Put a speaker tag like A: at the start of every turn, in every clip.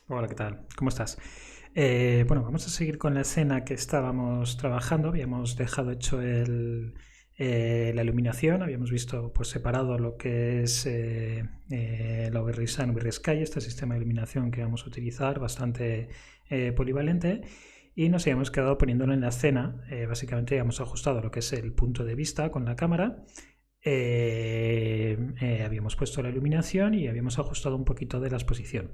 A: Hola, ¿qué tal? ¿Cómo estás? Bueno, vamos a seguir con la escena que estábamos trabajando. Habíamos dejado hecho la iluminación, habíamos visto por separado lo que es la VR Sun, VR Sky, este sistema de iluminación que vamos a utilizar, bastante polivalente, y nos habíamos quedado poniéndolo en la escena. Básicamente habíamos ajustado lo que es el punto de vista con la cámara. Habíamos puesto la iluminación y habíamos ajustado un poquito de la exposición.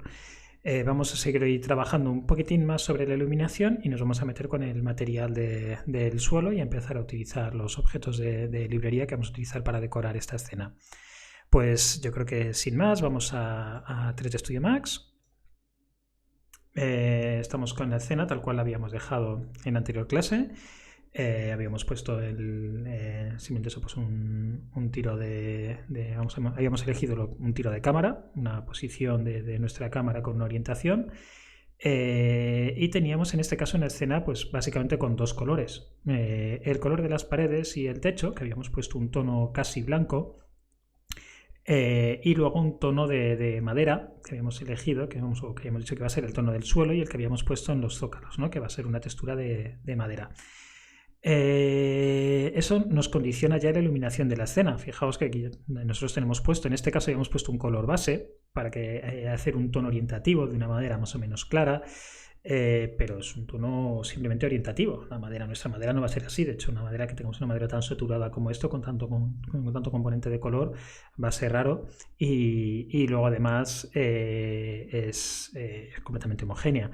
A: Vamos a seguir hoy trabajando un poquitín más sobre la iluminación y nos vamos a meter con el material del suelo y a empezar a utilizar los objetos de librería que vamos a utilizar para decorar esta escena. Pues yo creo que sin más vamos a 3D Studio Max. Estamos con la escena tal cual la habíamos dejado en la anterior clase. Habíamos puesto simplemente eso, pues un tiro habíamos elegido un tiro de cámara, una posición de nuestra cámara con una orientación. Y teníamos en este caso en la escena pues básicamente con dos colores, el color de las paredes y el techo, que habíamos puesto un tono casi blanco, y luego un tono de madera que habíamos elegido, que habíamos dicho que va a ser el tono del suelo, y el que habíamos puesto en los zócalos, ¿no? Que va a ser una textura de madera. Eso nos condiciona ya la iluminación de la escena. Fijaos que aquí nosotros tenemos puesto, en este caso habíamos puesto un color base para hacer un tono orientativo de una madera más o menos clara, pero es un tono simplemente orientativo. Nuestra madera no va a ser así. De hecho, que tengamos una madera tan saturada como esto, con tanto componente de color, va a ser raro. Y luego además es completamente homogénea,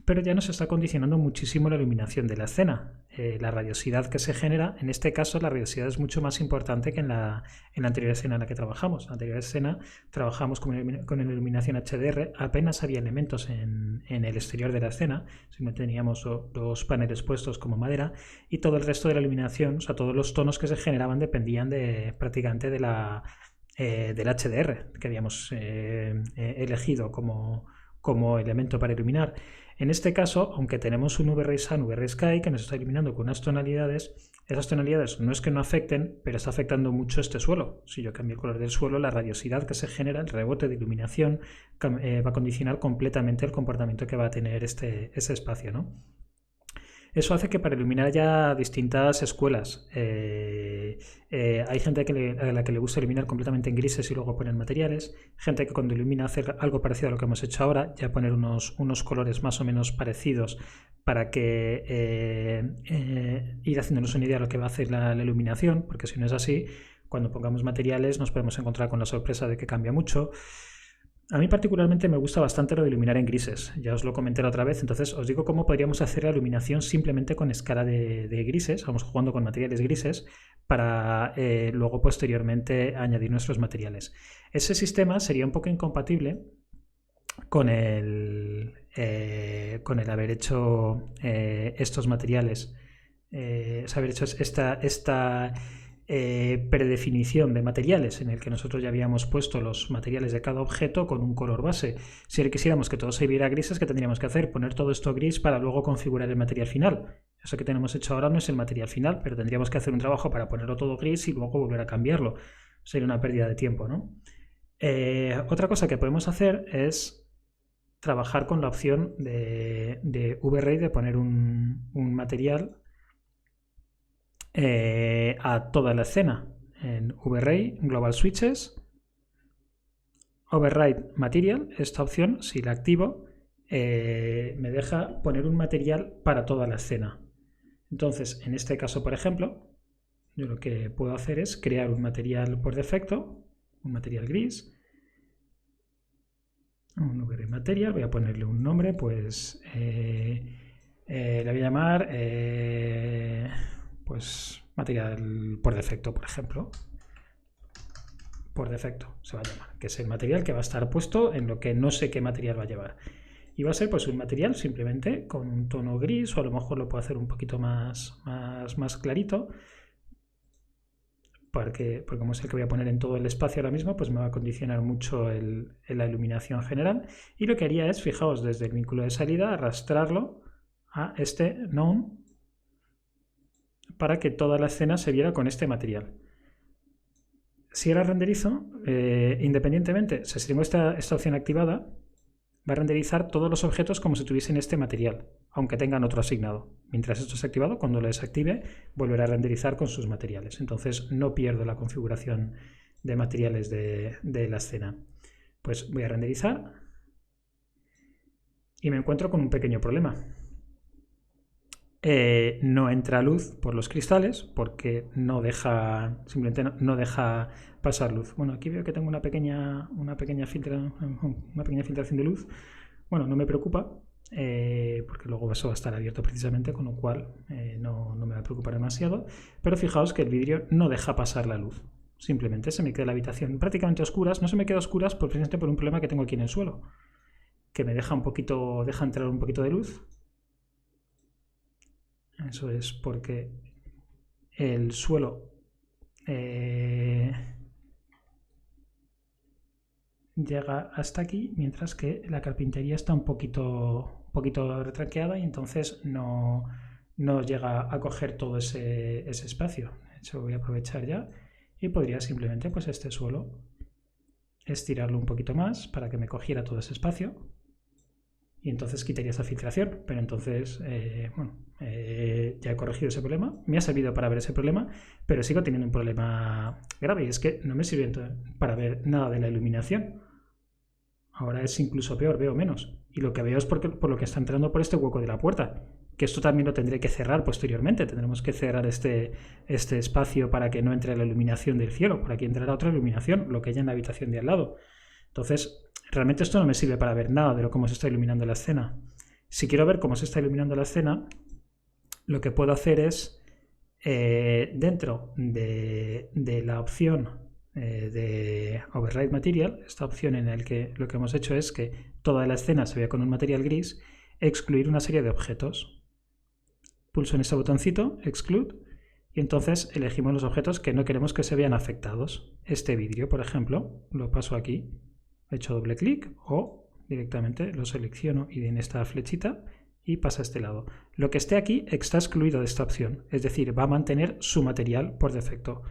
A: pero ya nos está condicionando muchísimo la iluminación de la escena. La radiosidad que se genera, en este caso la radiosidad es mucho más importante que en la anterior escena en la que trabajamos. En la anterior escena trabajamos con una iluminación HDR, apenas había elementos en el exterior de la escena, simplemente teníamos dos paneles puestos como madera, y todo el resto de la iluminación, o sea, todos los tonos que se generaban dependían prácticamente del HDR que habíamos elegido como elemento para iluminar. En este caso, aunque tenemos un VR Sun, VR Sky que nos está iluminando con unas tonalidades, esas tonalidades no es que no afecten, pero está afectando mucho este suelo. Si yo cambio el color del suelo, la radiosidad que se genera, el rebote de iluminación, va a condicionar completamente el comportamiento que va a tener ese espacio, ¿no? Eso hace que para iluminar haya distintas escuelas. Hay gente a la que le gusta iluminar completamente en grises y luego poner materiales. Gente que cuando ilumina hace algo parecido a lo que hemos hecho ahora, ya poner unos colores más o menos parecidos para que ir haciéndonos una idea de lo que va a hacer la iluminación, porque si no es así, cuando pongamos materiales nos podemos encontrar con la sorpresa de que cambia mucho. A mí particularmente me gusta bastante lo de iluminar en grises, ya os lo comenté la otra vez, entonces os digo cómo podríamos hacer la iluminación simplemente con escala de grises, vamos jugando con materiales grises para luego posteriormente añadir nuestros materiales. Ese sistema sería un poco incompatible con el haber hecho estos materiales, haber hecho esta predefinición de materiales en el que nosotros ya habíamos puesto los materiales de cada objeto con un color base. Si quisiéramos que todo se viera grises, ¿qué tendríamos que hacer? Poner todo esto gris para luego configurar el material final. Eso que tenemos hecho ahora no es el material final, pero tendríamos que hacer un trabajo para ponerlo todo gris y luego volver a cambiarlo. Sería una pérdida de tiempo, ¿no? Otra cosa que podemos hacer es trabajar con la opción de VRay, de poner un material a toda la escena en VRay, Global Switches, Override Material. Esta opción, si la activo, me deja poner un material para toda la escena. Entonces, en este caso, por ejemplo, yo lo que puedo hacer es crear un material por defecto, un material gris, un VRay Material, voy a ponerle un nombre, pues le voy a llamar pues material por defecto, por ejemplo. Por defecto se va a llamar, que es el material que va a estar puesto en lo que no sé qué material va a llevar. Y va a ser pues un material simplemente con un tono gris, o a lo mejor lo puedo hacer un poquito más clarito, porque como es el que voy a poner en todo el espacio ahora mismo, pues me va a condicionar mucho la iluminación general. Y lo que haría es, fijaos, desde el vínculo de salida, arrastrarlo a este known para que toda la escena se viera con este material. Si ahora renderizo, independientemente, si tengo esta opción activada, va a renderizar todos los objetos como si tuviesen este material, aunque tengan otro asignado. Mientras esto esté activado, cuando lo desactive, volverá a renderizar con sus materiales. Entonces no pierdo la configuración de materiales de la escena. Pues voy a renderizar y me encuentro con un pequeño problema. No entra luz por los cristales porque no deja, simplemente no deja pasar luz. Bueno, aquí veo que tengo una pequeña filtración de luz. Bueno, no me preocupa porque luego eso va a estar abierto precisamente, con lo cual no me va a preocupar demasiado. Pero fijaos que el vidrio no deja pasar la luz. Simplemente se me queda la habitación prácticamente a oscuras. No se me queda a oscuras precisamente por un problema que tengo aquí en el suelo, que me deja entrar un poquito de luz. Eso es porque el suelo llega hasta aquí, mientras que la carpintería está un poquito retranqueada y entonces no llega a coger todo ese espacio. De hecho, voy a aprovechar ya y podría simplemente, pues este suelo, estirarlo un poquito más para que me cogiera todo ese espacio. Y entonces quitaría esa filtración, pero entonces, ya he corregido ese problema. Me ha servido para ver ese problema, pero sigo teniendo un problema grave y es que no me sirve para ver nada de la iluminación. Ahora es incluso peor, veo menos. Y lo que veo es por lo que está entrando por este hueco de la puerta, que esto también lo tendré que cerrar posteriormente. Tendremos que cerrar este espacio para que no entre la iluminación del cielo. Por aquí entrará otra iluminación, lo que hay en la habitación de al lado. Entonces, realmente esto no me sirve para ver nada de cómo se está iluminando la escena. Si quiero ver cómo se está iluminando la escena, lo que puedo hacer es, dentro de la opción de Override Material, esta opción en la que lo que hemos hecho es que toda la escena se vea con un material gris, excluir una serie de objetos. Pulso en ese botoncito, Exclude, y entonces elegimos los objetos que no queremos que se vean afectados. Este vidrio, por ejemplo, lo paso aquí. He hecho doble clic o directamente lo selecciono y en esta flechita y pasa a este lado. Lo que esté aquí está excluido de esta opción, es decir, va a mantener su material por defecto.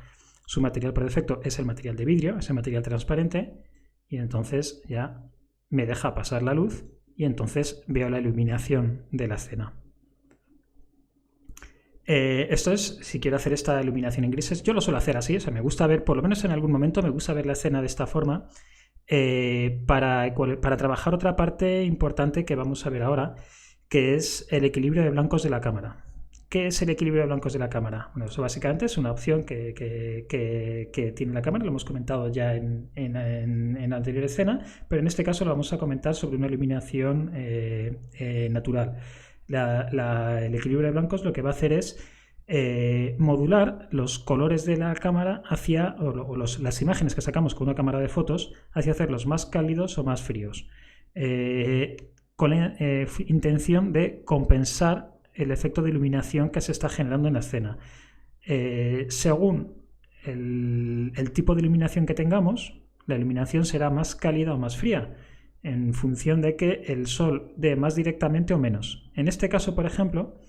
A: Su material por defecto es el material de vidrio, es el material transparente, y entonces ya me deja pasar la luz y entonces veo la iluminación de la escena. Esto es, si quiero hacer esta iluminación en grises, yo lo suelo hacer así, o sea, me gusta ver, por lo menos en algún momento, me gusta ver la escena de esta forma. Para trabajar otra parte importante que vamos a ver ahora, que es el equilibrio de blancos de la cámara. ¿Qué es el equilibrio de blancos de la cámara? Bueno, eso básicamente es una opción que tiene la cámara, lo hemos comentado ya en la anterior escena, pero en este caso lo vamos a comentar sobre una iluminación natural. El equilibrio de blancos lo que va a hacer es modular los colores de la cámara hacia, las imágenes que sacamos con una cámara de fotos, hacia hacerlos más cálidos o más fríos, con la intención de compensar el efecto de iluminación que se está generando en la escena. Según el tipo de iluminación que tengamos, la iluminación será más cálida o más fría, en función de que el sol dé más directamente o menos. En este caso, por ejemplo,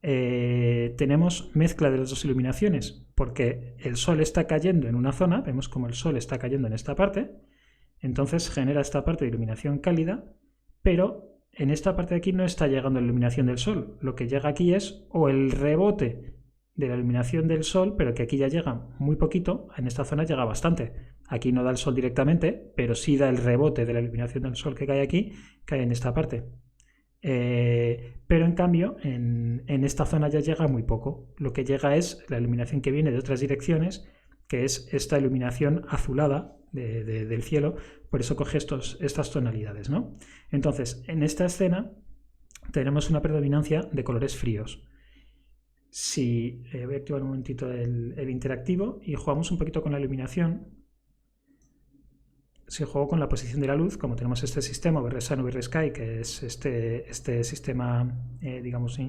A: tenemos mezcla de las dos iluminaciones, porque el sol está cayendo en una zona, vemos como el sol está cayendo en esta parte, entonces genera esta parte de iluminación cálida, pero en esta parte de aquí no está llegando la iluminación del sol. Lo que llega aquí es o el rebote de la iluminación del sol, pero que aquí ya llega muy poquito, en esta zona llega bastante. Aquí no da el sol directamente, pero sí da el rebote de la iluminación del sol que cae aquí, cae en esta parte. Pero en cambio en esta zona ya llega muy poco. Lo que llega es la iluminación que viene de otras direcciones, que es esta iluminación azulada del cielo, por eso coge estas tonalidades, ¿no? Entonces, en esta escena tenemos una predominancia de colores fríos. Si voy a activar un momentito el interactivo y jugamos un poquito con la iluminación. Si juego con la posición de la luz, como tenemos este sistema VRSUN, VRSky, que es este sistema, digamos,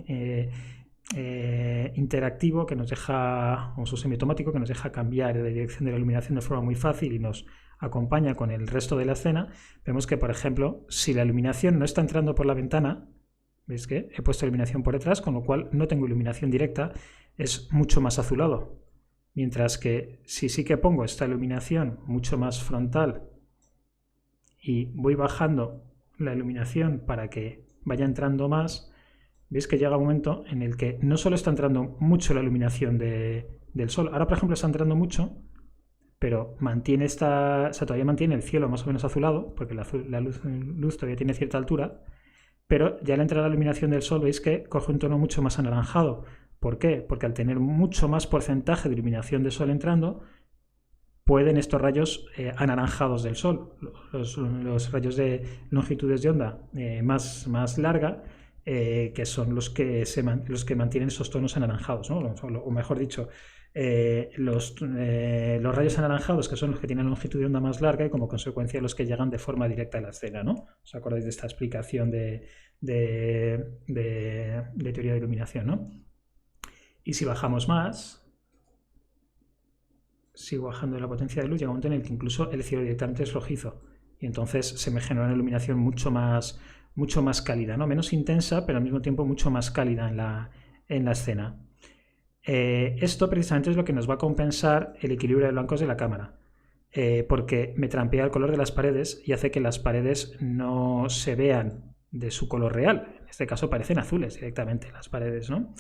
A: interactivo que nos deja, o semiautomático, que nos deja cambiar de dirección de la iluminación de forma muy fácil y nos acompaña con el resto de la escena, vemos que, por ejemplo, si la iluminación no está entrando por la ventana, veis que he puesto iluminación por detrás, con lo cual no tengo iluminación directa, es mucho más azulado. Mientras que si sí que pongo esta iluminación mucho más frontal y voy bajando la iluminación para que vaya entrando más, veis que llega un momento en el que no solo está entrando mucho la iluminación del sol, ahora por ejemplo está entrando mucho, pero mantiene todavía mantiene el cielo más o menos azulado, porque la luz todavía tiene cierta altura, pero ya al entrar la iluminación del sol veis que coge un tono mucho más anaranjado. ¿Por qué? Porque al tener mucho más porcentaje de iluminación del sol entrando, pueden estos rayos anaranjados del sol, los rayos de longitudes de onda más larga, que son los que mantienen esos tonos anaranjados, ¿no? O mejor dicho, los rayos anaranjados, que son los que tienen longitud de onda más larga y como consecuencia los que llegan de forma directa a la escena, ¿no? ¿Os acordáis de esta explicación de teoría de iluminación, ¿no? Y si bajamos más, sigo bajando la potencia de luz, llega un momento en el que incluso el cielo directamente es rojizo y entonces se me genera una iluminación mucho más cálida, ¿no? Menos intensa, pero al mismo tiempo mucho más cálida en la escena. Esto precisamente es lo que nos va a compensar el equilibrio de blancos de la cámara, porque me trampea el color de las paredes y hace que las paredes no se vean de su color real. En este caso parecen azules directamente las paredes, ¿no?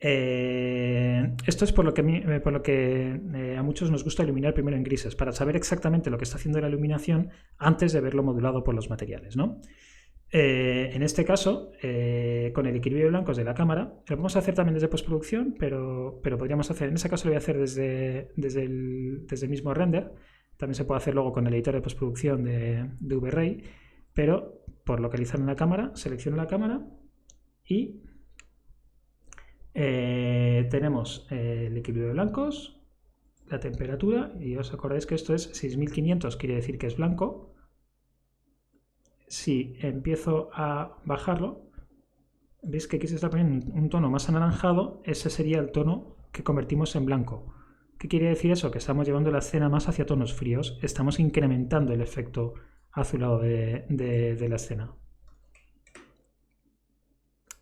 A: Esto es por lo que a muchos nos gusta iluminar primero en grises, para saber exactamente lo que está haciendo la iluminación antes de verlo modulado por los materiales, ¿no? En este caso, con el equilibrio de blancos de la cámara, lo podemos hacer también desde postproducción, pero podríamos hacer, en ese caso lo voy a hacer desde el mismo render. También se puede hacer luego con el editor de postproducción de V-Ray, pero por localizar en la cámara, selecciono la cámara y tenemos el equilibrio de blancos, la temperatura, y os acordáis que esto es 6500, quiere decir que es blanco. Si empiezo a bajarlo, veis que aquí se está poniendo un tono más anaranjado, ese sería el tono que convertimos en blanco. ¿Qué quiere decir eso? Que estamos llevando la escena más hacia tonos fríos, estamos incrementando el efecto azulado de la escena.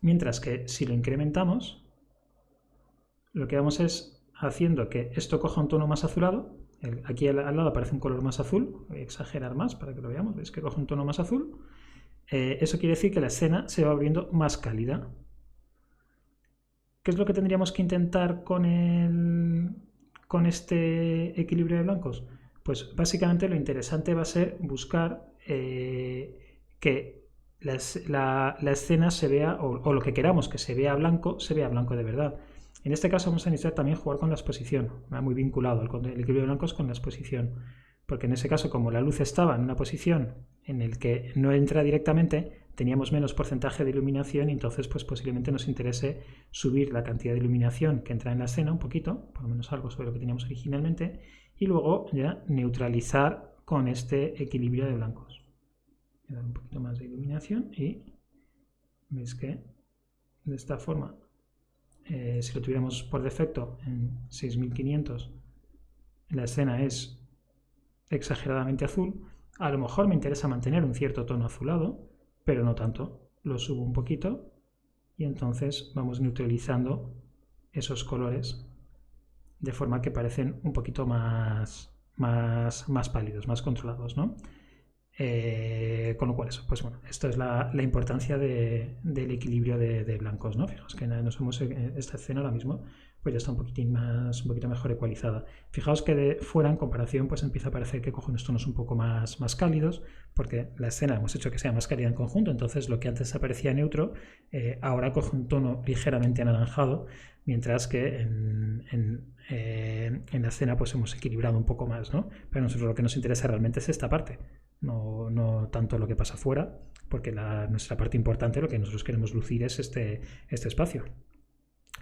A: Mientras que si lo incrementamos, lo que vamos es haciendo que esto coja un tono más azulado. Aquí al lado aparece un color más azul, voy a exagerar más para que lo veamos, veis que coge un tono más azul. Eso quiere decir que la escena se va volviendo más cálida. ¿Qué es lo que tendríamos que intentar con este equilibrio de blancos? Pues básicamente lo interesante va a ser buscar que la escena se vea, o lo que queramos que se vea blanco de verdad. En este caso vamos a necesitar también jugar con la exposición, va muy vinculado el equilibrio de blancos con la exposición, porque en ese caso, como la luz estaba en una posición en el que no entra directamente, teníamos menos porcentaje de iluminación y entonces pues posiblemente nos interese subir la cantidad de iluminación que entra en la escena un poquito, por lo menos algo sobre lo que teníamos originalmente, y luego ya neutralizar con este equilibrio de blancos. Voy a dar un poquito más de iluminación y veis que de esta forma, si lo tuviéramos por defecto en 6500, la escena es exageradamente azul. A lo mejor me interesa mantener un cierto tono azulado, pero no tanto. Lo subo un poquito y entonces vamos neutralizando esos colores de forma que parecen un poquito más pálidos, más controlados, ¿no? Con lo cual eso, pues bueno, esto es la importancia del equilibrio de blancos, ¿no? Fijaos que esta escena ahora mismo pues ya está un poquito mejor ecualizada. Fijaos que de fuera en comparación pues empieza a parecer que coge unos tonos un poco más cálidos, porque la escena hemos hecho que sea más cálida en conjunto, entonces lo que antes aparecía neutro ahora coge un tono ligeramente anaranjado, mientras que en la escena pues hemos equilibrado un poco más, ¿no? Pero a nosotros lo que nos interesa realmente es esta parte. No tanto lo que pasa fuera, porque nuestra parte importante, lo que nosotros queremos lucir es este espacio.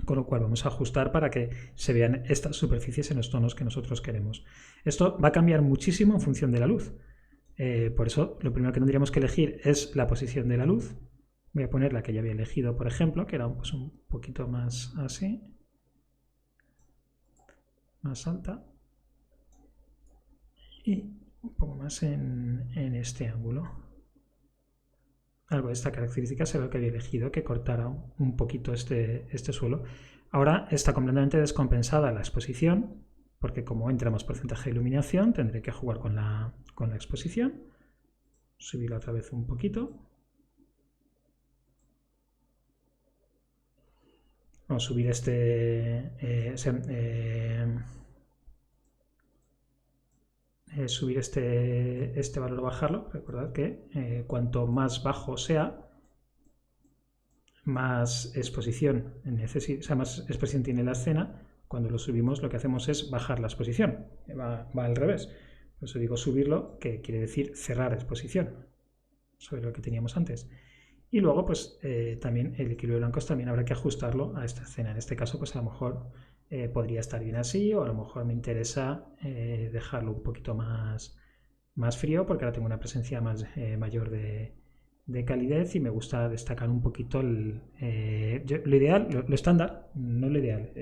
A: Con lo cual vamos a ajustar para que se vean estas superficies en los tonos que nosotros queremos. Esto va a cambiar muchísimo en función de la luz. Por eso lo primero que tendríamos que elegir es la posición de la luz. Voy a poner la que ya había elegido, por ejemplo, que era pues, un poquito más así, más alta. Y un poco más en este ángulo. Algo de esta característica será lo que había elegido, que cortara un poquito este suelo. Ahora está completamente descompensada la exposición, porque como entra más porcentaje de iluminación, tendré que jugar con la exposición. subirlo otra vez un poquito. Vamos a subir subir este valor o bajarlo. Recordad que cuanto más bajo sea, más exposición más exposición tiene la escena. Cuando lo subimos, lo que hacemos es bajar la exposición. Va al revés. Por eso digo subirlo, que quiere decir cerrar exposición sobre lo que teníamos antes. Y luego, pues también el equilibrio de blancos también habrá que ajustarlo a esta escena. En este caso, pues a lo mejor podría estar bien así, o a lo mejor me interesa dejarlo un poquito más frío, porque ahora tengo una presencia mayor de calidez y me gusta destacar un poquito lo ideal, lo estándar, no lo ideal.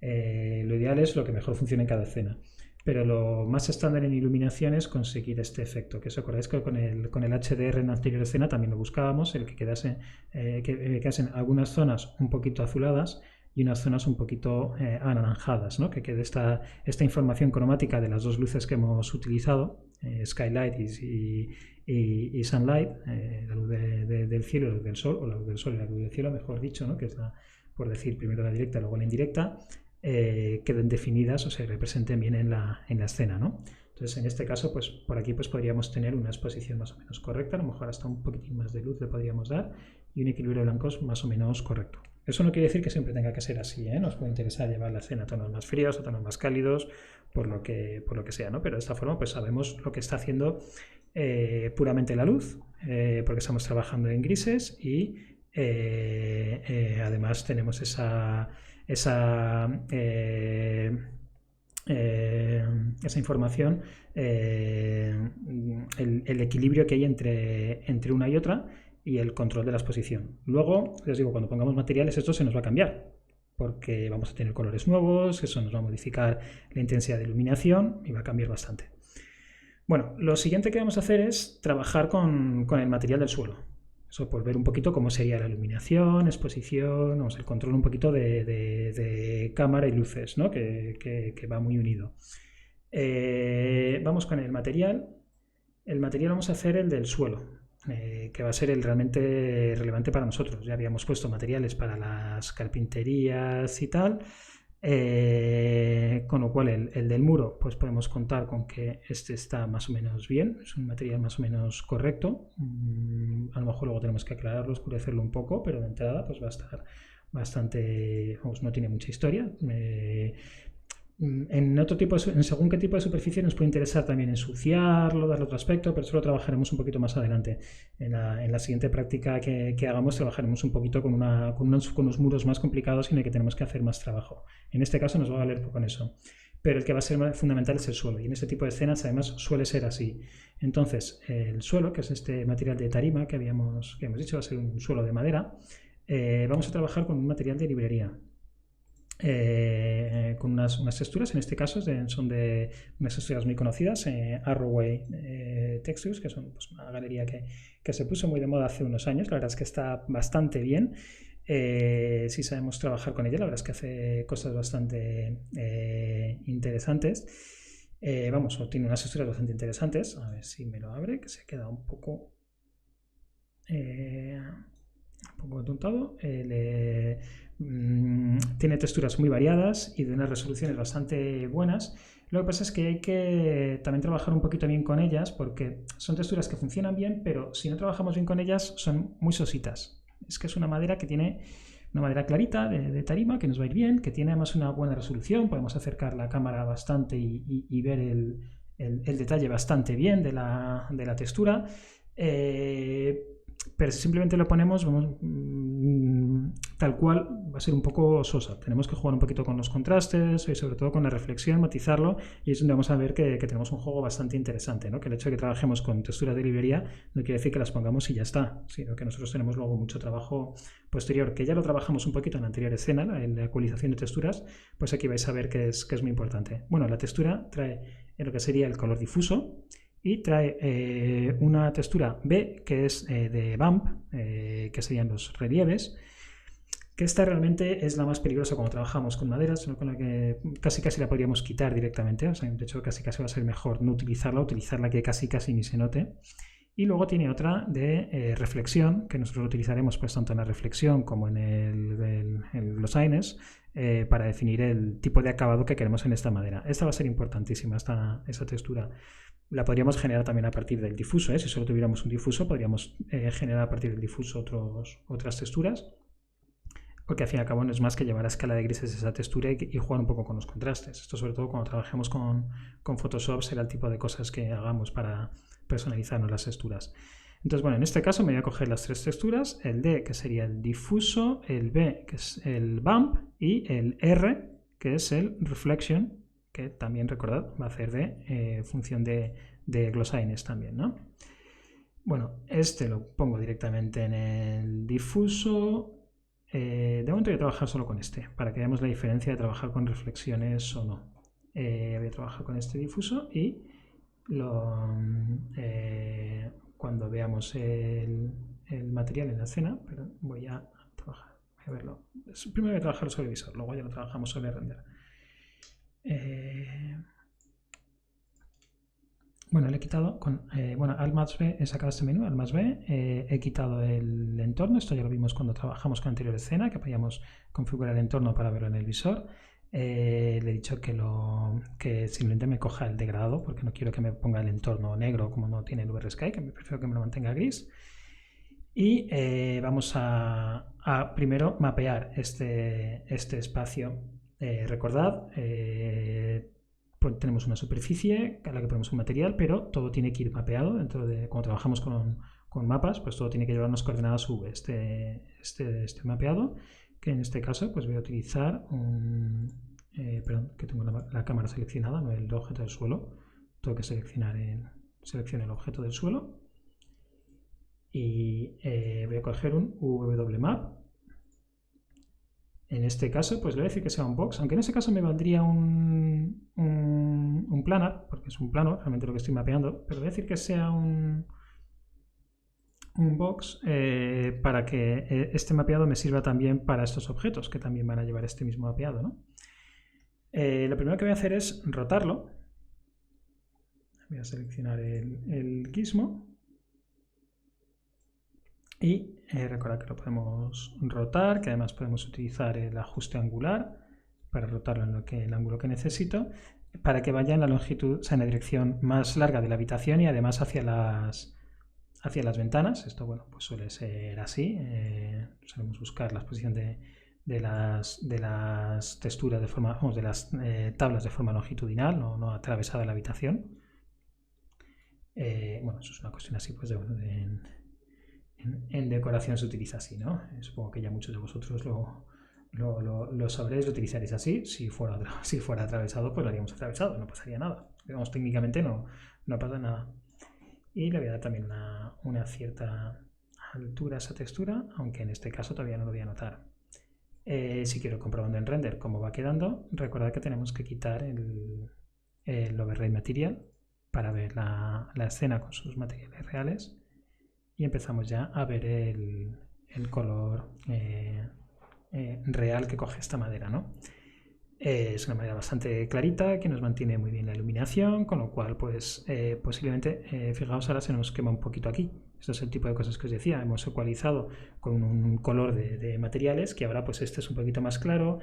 A: Lo ideal es lo que mejor funciona en cada escena. Pero lo más estándar en iluminación es conseguir este efecto, que os acordáis que con el HDR en la anterior escena también lo buscábamos, el que quedasen algunas zonas un poquito azuladas y unas zonas un poquito anaranjadas, ¿no? Que quede esta información cromática de las dos luces que hemos utilizado, Skylight y Sunlight, la luz del cielo y la luz del sol, o la luz del sol y la luz del cielo, mejor dicho, ¿no? Que es por decir primero la directa, luego la indirecta. Queden definidas o se representen bien en la escena, ¿no? Entonces, en este caso, pues por aquí pues podríamos tener una exposición más o menos correcta, a lo mejor hasta un poquitín más de luz le podríamos dar y un equilibrio de blancos más o menos correcto. Eso no quiere decir que siempre tenga que ser así, ¿eh? Nos puede interesar llevar la escena a tonos más fríos, a tonos más cálidos, por lo que sea, ¿no? Pero de esta forma pues sabemos lo que está haciendo puramente la luz, porque estamos trabajando en grises y además tenemos esa información, el equilibrio que hay entre una y otra y el control de la exposición. Luego, les digo, cuando pongamos materiales esto se nos va a cambiar, porque vamos a tener colores nuevos, eso nos va a modificar la intensidad de iluminación y va a cambiar bastante. Bueno, lo siguiente que vamos a hacer es trabajar con el material del suelo. Eso por ver un poquito cómo sería la iluminación, exposición, el control un poquito de cámara y luces, ¿no? que va muy unido. Vamos con el material. El material vamos a hacer el del suelo, que va a ser el realmente relevante para nosotros. Ya habíamos puesto materiales para las carpinterías y tal. Con lo cual el del muro pues podemos contar con que este está más o menos bien, es un material más o menos correcto. A lo mejor luego tenemos que aclararlo, oscurecerlo un poco, pero de entrada pues va a estar bastante, no tiene mucha historia. En según qué tipo de superficie nos puede interesar también ensuciarlo, darle otro aspecto, pero eso lo trabajaremos un poquito más adelante. En la siguiente práctica que hagamos trabajaremos un poquito con unos muros más complicados en el que tenemos que hacer más trabajo. En este caso nos va a valer con eso. Pero el que va a ser fundamental es el suelo, y en este tipo de escenas además suele ser así. Entonces el suelo, que es este material de tarima que hemos dicho, va a ser un suelo de madera. Vamos a trabajar con un material de librería. Con unas texturas, en este caso son de unas texturas muy conocidas, Arrowway Textures, que son pues, una galería que se puso muy de moda hace unos años. La verdad es que está bastante bien. Si sabemos trabajar con ella, la verdad es que hace cosas bastante interesantes. Tiene unas texturas bastante interesantes. A ver si me lo abre, que se queda un poco atontado. Tiene texturas muy variadas y de unas resoluciones bastante buenas. Lo que pasa es que hay que también trabajar un poquito bien con ellas, porque son texturas que funcionan bien, pero si no trabajamos bien con ellas son muy sositas. Es que es una madera que tiene una madera clarita de tarima, que nos va a ir bien, que tiene además una buena resolución. Podemos acercar la cámara bastante y ver el detalle bastante bien de la textura. Pero si simplemente lo ponemos tal cual, va a ser un poco sosa. Tenemos que jugar un poquito con los contrastes y sobre todo con la reflexión, matizarlo, y es donde vamos a ver que tenemos un juego bastante interesante, ¿no? Que el hecho de que trabajemos con texturas de librería no quiere decir que las pongamos y ya está, sino que nosotros tenemos luego mucho trabajo posterior, que ya lo trabajamos un poquito en la anterior escena, en la ecualización de texturas. Pues aquí vais a ver que es muy importante. Bueno, la textura trae lo que sería el color difuso, y trae una textura B, que es de bump, que serían los relieves, que esta realmente es la más peligrosa cuando trabajamos con madera, sino con la que casi la podríamos quitar directamente. O sea, de hecho casi va a ser mejor no utilizarla que casi ni se note. Y luego tiene otra de reflexión, que nosotros utilizaremos pues tanto en la reflexión como en los aines, para definir el tipo de acabado que queremos en esta madera. Esta va a ser importantísima, esta textura. La podríamos generar también a partir del difuso, si solo tuviéramos un difuso podríamos generar a partir del difuso otras texturas, porque al fin y al cabo no es más que llevar a escala de grises esa textura y jugar un poco con los contrastes. Esto sobre todo cuando trabajemos con Photoshop será el tipo de cosas que hagamos para personalizarnos las texturas. Entonces, bueno, en este caso me voy a coger las tres texturas, el D, que sería el difuso, el B, que es el bump, y el R, que es el reflection, que también, recordad, va a hacer de función de glossaines también, ¿no? Bueno, este lo pongo directamente en el difuso. De momento voy a trabajar solo con este, para que veamos la diferencia de trabajar con reflexiones o no. Voy a trabajar con este difuso y cuando veamos el material en la escena, pero voy a trabajar, voy a verlo. Primero voy a trabajar sobre el visor, luego ya lo trabajamos sobre el render. Bueno, le he quitado con Alt más B, he sacado este menú, Alt más B, he quitado el entorno, esto ya lo vimos cuando trabajamos con la anterior escena, que podíamos configurar el entorno para verlo en el visor. Le he dicho que simplemente me coja el degradado, porque no quiero que me ponga el entorno negro como no tiene el VRSky, que prefiero que me lo mantenga gris. Y vamos a primero mapear este espacio. Recordad, pues tenemos una superficie a la que ponemos un material, pero todo tiene que ir mapeado. Cuando trabajamos con mapas, pues todo tiene que llevar unas coordenadas V. Este mapeado, que en este caso pues voy a utilizar perdón, que tengo la cámara seleccionada, no el objeto del suelo. Tengo que selecciono el objeto del suelo y voy a coger un WMap. En este caso, pues le voy a decir que sea un box, aunque en este caso me valdría un planar, porque es un plano, realmente lo que estoy mapeando, pero voy a decir que sea un box para que este mapeado me sirva también para estos objetos, que también van a llevar este mismo mapeado, ¿no? Lo primero que voy a hacer es rotarlo. Voy a seleccionar el gizmo. Y recordad que lo podemos rotar, que además podemos utilizar el ajuste angular para rotarlo en el ángulo que necesito, para que vaya en la longitud, o sea, en la dirección más larga de la habitación y además hacia las ventanas. Esto, bueno, pues suele ser así. Solemos buscar la posición de las texturas de forma, vamos, de las tablas de forma longitudinal, no atravesada la habitación. Bueno, eso es una cuestión así, pues en decoración se utiliza así, ¿no? Supongo que ya muchos de vosotros lo sabréis, lo utilizaréis así. Si fuera atravesado, pues lo haríamos atravesado, no pasaría nada. Digamos, técnicamente no pasa nada. Y le voy a dar también una cierta altura a esa textura, aunque en este caso todavía no lo voy a notar. Si quiero comprobando en render cómo va quedando, recordad que tenemos que quitar el overlay material para ver la escena con sus materiales reales. Y empezamos ya a ver el color real que coge esta madera, ¿no? Es una madera bastante clarita que nos mantiene muy bien la iluminación, con lo cual pues posiblemente, fijaos, ahora se nos quema un poquito aquí. Esto es el tipo de cosas que os decía, hemos ecualizado con un color de materiales, que ahora pues este es un poquito más claro.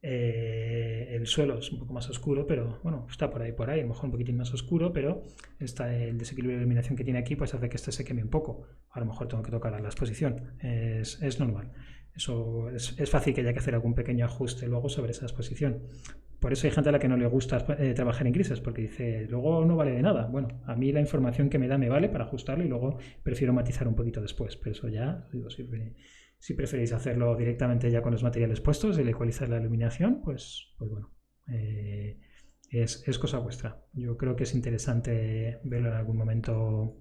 A: El suelo es un poco más oscuro, pero bueno, está por ahí, a lo mejor un poquitín más oscuro, pero el desequilibrio de iluminación que tiene aquí pues hace que este se queme un poco. A lo mejor tengo que tocar la exposición, es normal. Eso es fácil que haya que hacer algún pequeño ajuste luego sobre esa exposición. Por eso hay gente a la que no le gusta trabajar en grises, porque dice, luego no vale de nada. Bueno, a mí la información que me da me vale para ajustarlo y luego prefiero matizar un poquito después, pero eso ya, digo, si preferís hacerlo directamente ya con los materiales puestos, el ecualizar la iluminación, pues bueno, es cosa vuestra. Yo creo que es interesante verlo en algún momento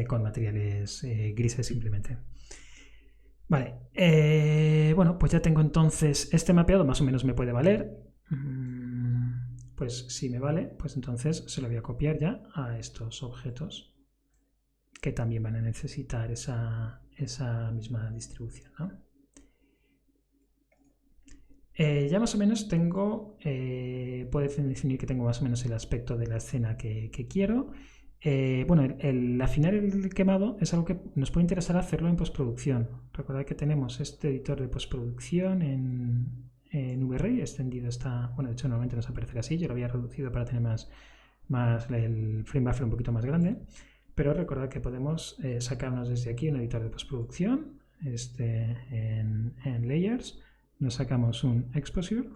A: con materiales grises simplemente. Vale, bueno, pues ya tengo entonces este mapeado, más o menos me puede valer. Pues si me vale, pues entonces se lo voy a copiar ya a estos objetos que también van a necesitar esa misma distribución, ¿no? Ya más o menos puedo definir que tengo más o menos el aspecto de la escena que quiero. Bueno, el afinar el quemado es algo que nos puede interesar hacerlo en postproducción. Recordad que tenemos este editor de postproducción en V-Ray, extendido está, bueno, de hecho normalmente nos aparecerá así, yo lo había reducido para tener más el frame buffer un poquito más grande, pero recordad que podemos sacarnos desde aquí un editor de postproducción, en Layers, nos sacamos un Exposure.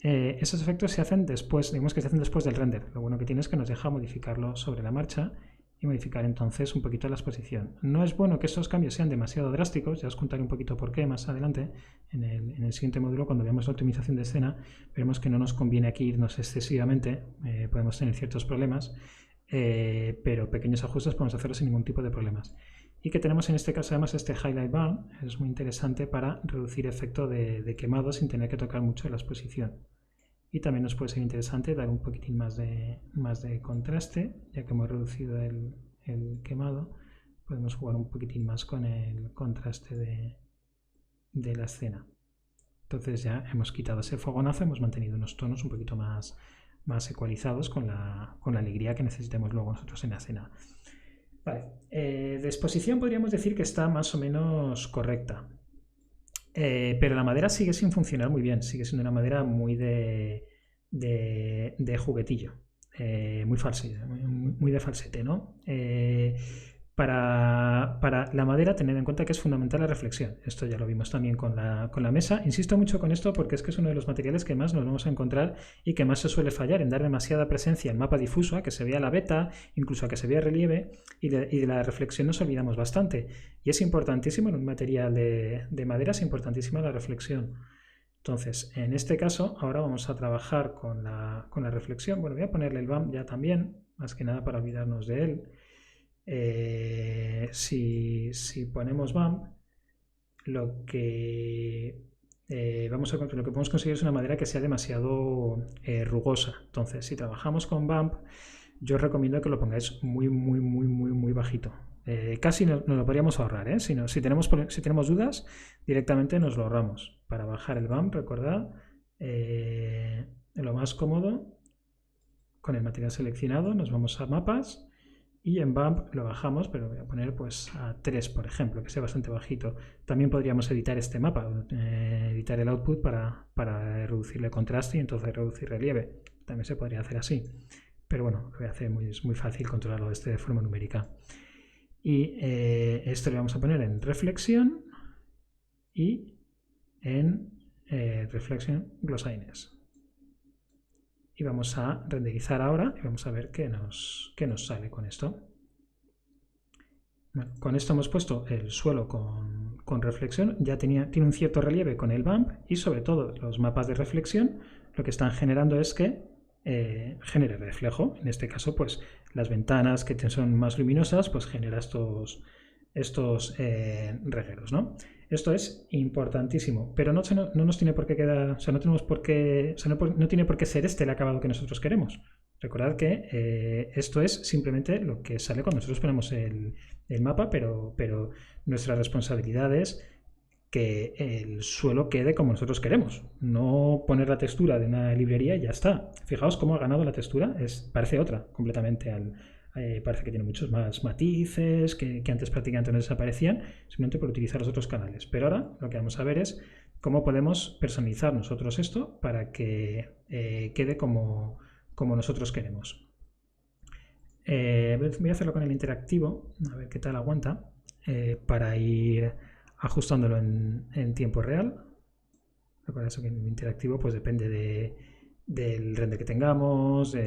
A: Esos efectos se hacen después, digamos que se hacen después del render. Lo bueno que tiene es que nos deja modificarlo sobre la marcha y modificar entonces un poquito la exposición. No es bueno que estos cambios sean demasiado drásticos, ya os contaré un poquito por qué más adelante. En el siguiente módulo, cuando veamos la optimización de escena, veremos que no nos conviene aquí irnos excesivamente, podemos tener ciertos problemas, pero pequeños ajustes podemos hacerlos sin ningún tipo de problemas. Y que tenemos en este caso además este Highlight Bar, es muy interesante para reducir efecto de quemado sin tener que tocar mucho la exposición. Y también nos puede ser interesante dar un poquitín más de contraste, ya que hemos reducido el quemado, podemos jugar un poquitín más con el contraste de la escena. Entonces ya hemos quitado ese fogonazo, hemos mantenido unos tonos un poquito más ecualizados con la alegría que necesitemos luego nosotros en la escena. Vale, de exposición podríamos decir que está más o menos correcta. Pero la madera sigue sin funcionar muy bien, sigue siendo una madera muy de juguetillo, muy de falsete, ¿no? Para la madera, tened en cuenta que es fundamental la reflexión. Esto ya lo vimos también con la mesa. Insisto mucho con esto porque es que es uno de los materiales que más nos vamos a encontrar y que más se suele fallar en dar demasiada presencia al mapa difuso, a que se vea la beta, incluso a que se vea relieve, y de la reflexión nos olvidamos bastante. Y es importantísimo en un material de madera, es importantísima la reflexión. Entonces, en este caso, ahora vamos a trabajar con la reflexión. Bueno, voy a ponerle el BAM ya también, más que nada para olvidarnos de él. Si ponemos BAM, lo que podemos conseguir es una madera que sea demasiado rugosa. Entonces, si trabajamos con BAM, yo os recomiendo que lo pongáis muy bajito. Casi nos lo podríamos ahorrar, ¿eh? Si tenemos dudas, directamente nos lo ahorramos. Para bajar el BAM, recordad, lo más cómodo, con el material seleccionado, nos vamos a mapas y en BAM lo bajamos, pero voy a poner pues a 3, por ejemplo, que sea bastante bajito. También podríamos editar este mapa, editar el output para reducirle contraste y entonces reducir relieve. También se podría hacer así, pero bueno, lo voy a hacer es muy fácil controlarlo de forma numérica. Y esto le vamos a poner en reflexión y en reflexión glossiness. Y vamos a renderizar ahora y vamos a ver qué nos sale con esto. Bueno, con esto hemos puesto el suelo con reflexión, ya tiene un cierto relieve con el bump y sobre todo los mapas de reflexión lo que están generando es que genere reflejo. En este caso, pues las ventanas que son más luminosas, pues genera estos regueros, ¿no? Esto es importantísimo, pero no nos tiene por qué quedar, o sea, no tiene por qué ser el acabado que nosotros queremos. Recordad que esto es simplemente lo que sale cuando nosotros ponemos el mapa, pero nuestra responsabilidad es que el suelo quede como nosotros queremos, no poner la textura de una librería y ya está. Fijaos cómo ha ganado la textura, parece otra completamente parece que tiene muchos más matices que antes prácticamente no desaparecían, simplemente por utilizar los otros canales. Pero ahora lo que vamos a ver es cómo podemos personalizar nosotros esto para que quede como nosotros queremos. Voy a hacerlo con el interactivo, a ver qué tal aguanta, para ir ajustándolo en tiempo real. Recuerda eso que en el interactivo pues depende del render que tengamos,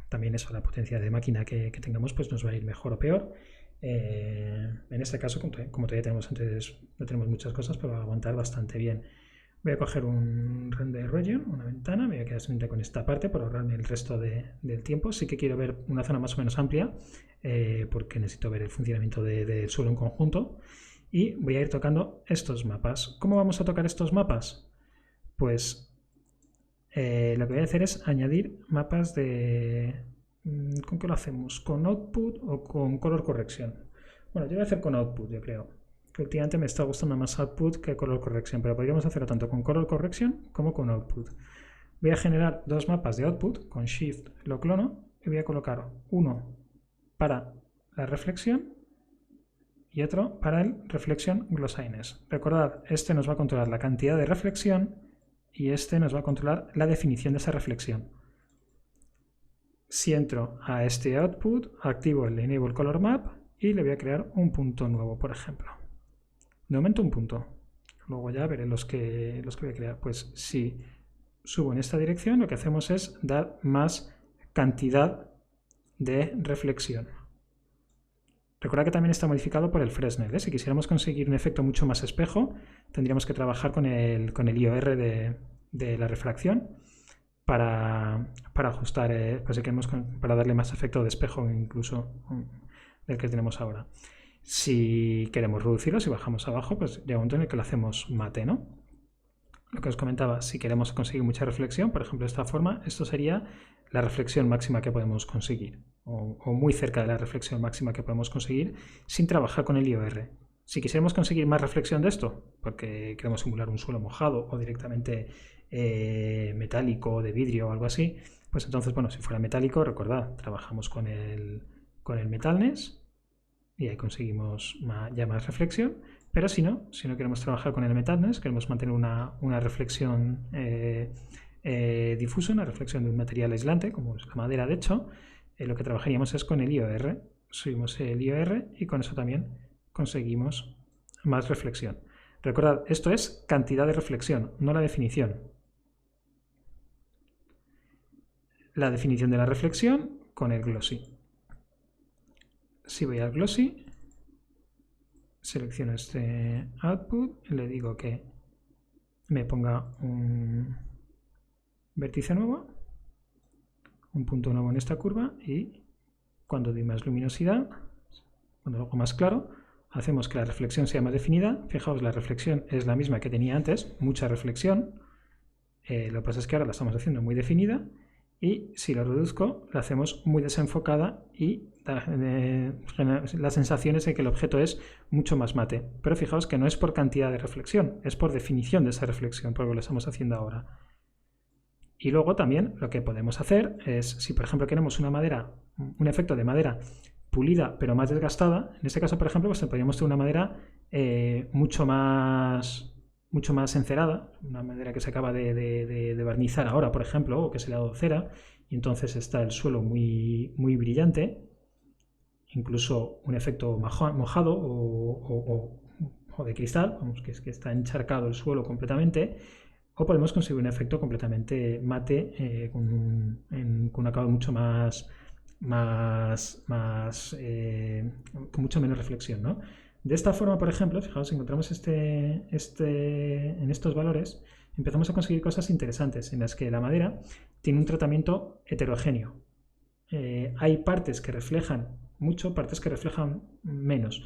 A: también eso, la potencia de máquina que tengamos, pues nos va a ir mejor o peor. En este caso, como todavía tenemos antes, no tenemos muchas cosas, pero va a aguantar bastante bien. Voy a coger un render region, una ventana, me voy a quedar simplemente con esta parte por ahorrarme el resto del tiempo. Sí que quiero ver una zona más o menos amplia, porque necesito ver el funcionamiento del suelo en conjunto. Y voy a ir tocando estos mapas. ¿Cómo vamos a tocar estos mapas? Pues lo que voy a hacer es añadir mapas ¿con qué lo hacemos? ¿Con output o con color correction? Bueno, yo voy a hacer con output, yo creo. Que últimamente me está gustando más output que color correction, pero podríamos hacerlo tanto con color correction como con output. Voy a generar dos mapas de output, con shift lo clono le voy a colocar uno para la reflexión y otro para el reflection glossiness. Recordad, este nos va a controlar la cantidad de reflexión y este nos va a controlar la definición de esa reflexión. Si entro a este output, activo el enable color map y le voy a crear un punto nuevo, por ejemplo. De momento un punto. Luego ya veré los que voy a crear. Pues si subo en esta dirección, lo que hacemos es dar más cantidad de reflexión. Recuerda que también está modificado por el Fresnel, ¿eh? Si quisiéramos conseguir un efecto mucho más espejo, tendríamos que trabajar con el IOR de la refracción para ajustar, pues si queremos, para darle más efecto de espejo incluso del que tenemos ahora. Si queremos reducirlo, si bajamos abajo, pues llega un momento en el que lo hacemos mate, ¿no? Lo que os comentaba, si queremos conseguir mucha reflexión, por ejemplo, de esta forma, esto sería la reflexión máxima que podemos conseguir, o muy cerca de la reflexión máxima que podemos conseguir sin trabajar con el IOR. Si quisiéramos conseguir más reflexión de esto, porque queremos simular un suelo mojado o directamente metálico, de vidrio o algo así, pues entonces, bueno, si fuera metálico, recordad, trabajamos con el metalness y ahí conseguimos ya más reflexión. Pero si no queremos trabajar con el metalness, queremos mantener una reflexión difusa, una reflexión de un material aislante, como es la madera, de hecho, lo que trabajaríamos es con el IOR. Subimos el IOR y con eso también conseguimos más reflexión. Recordad, esto es cantidad de reflexión, no la definición. La definición de la reflexión con el glossy. Si voy al glossy, selecciono este output, le digo que me ponga un vértice nuevo, un punto nuevo en esta curva, y cuando doy más luminosidad, cuando lo hago más claro, hacemos que la reflexión sea más definida. Fijaos, la reflexión es la misma que tenía antes, mucha reflexión. Lo que pasa es que ahora la estamos haciendo muy definida, y si lo reduzco, la hacemos muy desenfocada y la sensación es de que el objeto es mucho más mate. Pero fijaos que no es por cantidad de reflexión, es por definición de esa reflexión, porque lo estamos haciendo ahora. Y luego también lo que podemos hacer es, si por ejemplo queremos un efecto de madera pulida pero más desgastada, en este caso por ejemplo pues podríamos tener una madera mucho más encerada, una madera que se acaba de barnizar ahora por ejemplo, o que se le ha dado cera, y entonces está el suelo muy brillante, incluso un efecto mojado o de cristal, vamos, que es que está encharcado el suelo completamente. O podemos conseguir un efecto completamente mate con un acabado mucho con mucho menos reflexión, ¿no? De esta forma, por ejemplo, fijaos, si encontramos en estos valores, empezamos a conseguir cosas interesantes en las que la madera tiene un tratamiento heterogéneo. Hay partes que reflejan mucho, partes que reflejan menos.